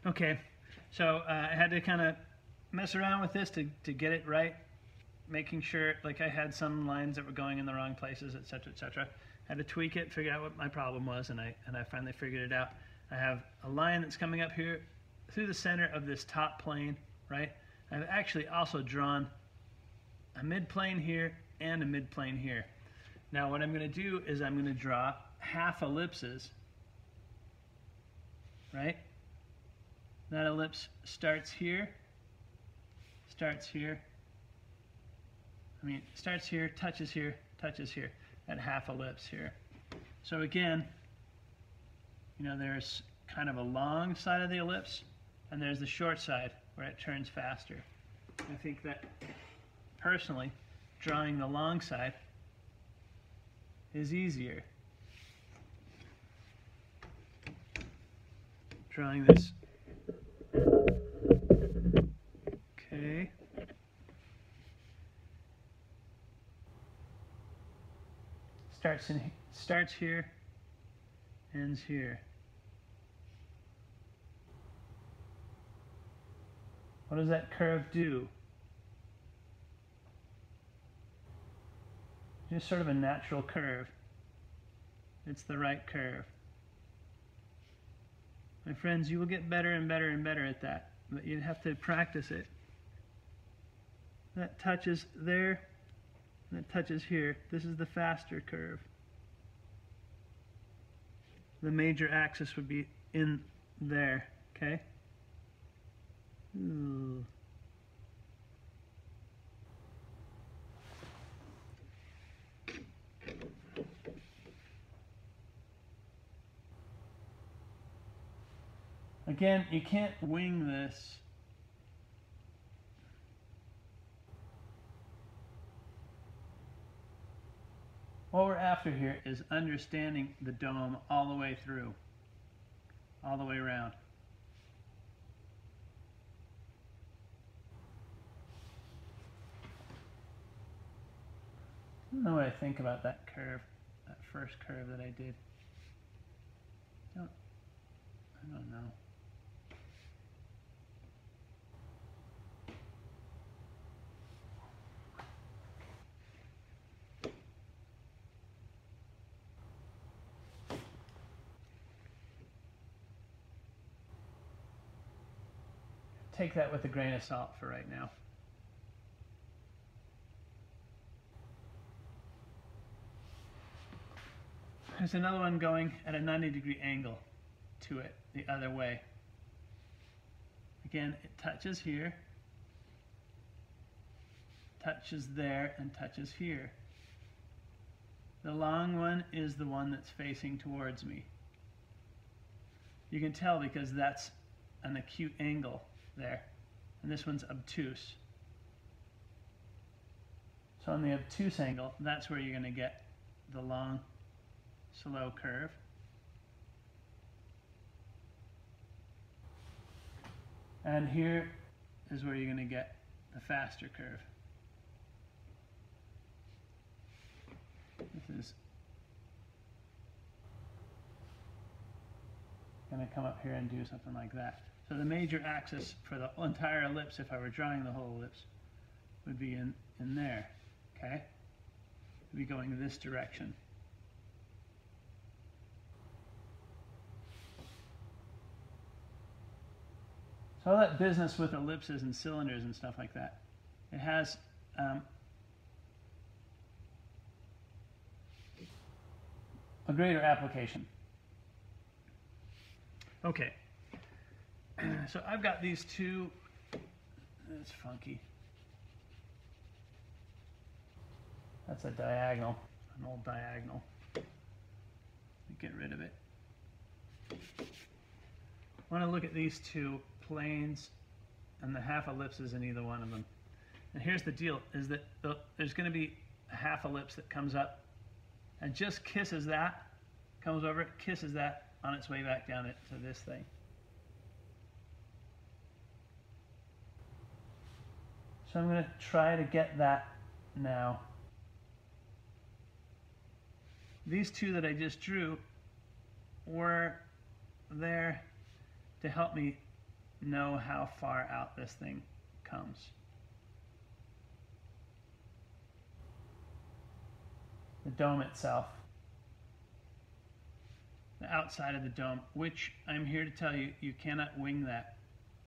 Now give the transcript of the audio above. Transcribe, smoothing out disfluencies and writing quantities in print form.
Okay, so I had to kind of mess around with this to get it right, making sure, like I had some lines that were going in the wrong places, etc., etc. Had to tweak it, figure out what my problem was, and I finally figured it out. I have a line that's coming up here through the center of this top plane, right? I've actually also drawn a mid-plane here and a mid-plane here. Now what I'm going to do is I'm going to draw half ellipses, right? That ellipse starts here, starts here, touches here, touches here, that half ellipse here. So again, you know, there's kind of a long side of the ellipse, and there's the short side where it turns faster. I think that, personally, drawing the long side is easier. Drawing this. Okay. Starts here, ends here. What does that curve do? Just sort of a natural curve. It's the right curve. My friends, you will get better and better and better at that, but you have to practice it. That touches there, and that touches here. This is the faster curve. The major axis would be in there, okay? Ooh. Again, you can't wing this. What we're after here is understanding the dome all the way through, all the way around. I don't know what I think about that curve, that first curve that I did. I don't know. Take that with a grain of salt for right now. There's another one going at a 90-degree angle to it the other way. Again, it touches here, touches there, and touches here. The long one is the one that's facing towards me. You can tell because that's an acute angle there, and this one's obtuse. So on the obtuse angle, that's where you're going to get the long, slow curve. And here is where you're going to get the faster curve. This is going to come up here and do something like that. So the major axis for the entire ellipse, if I were drawing the whole ellipse, would be in there, okay? It would be going this direction. So all that business with ellipses and cylinders and stuff like that, it has a greater application. Okay, so I've got these two. That's funky. That's a diagonal, an old diagonal. Get rid of it. I want to look at these two planes and the half ellipses in either one of them. And here's the deal, is that there's going to be a half ellipse that comes up and just kisses that, comes over, kisses that on its way back down to this thing. So I'm going to try to get that now. These two that I just drew were there to help me know how far out this thing comes. The dome itself, the outside of the dome, which I'm here to tell you, you cannot wing that.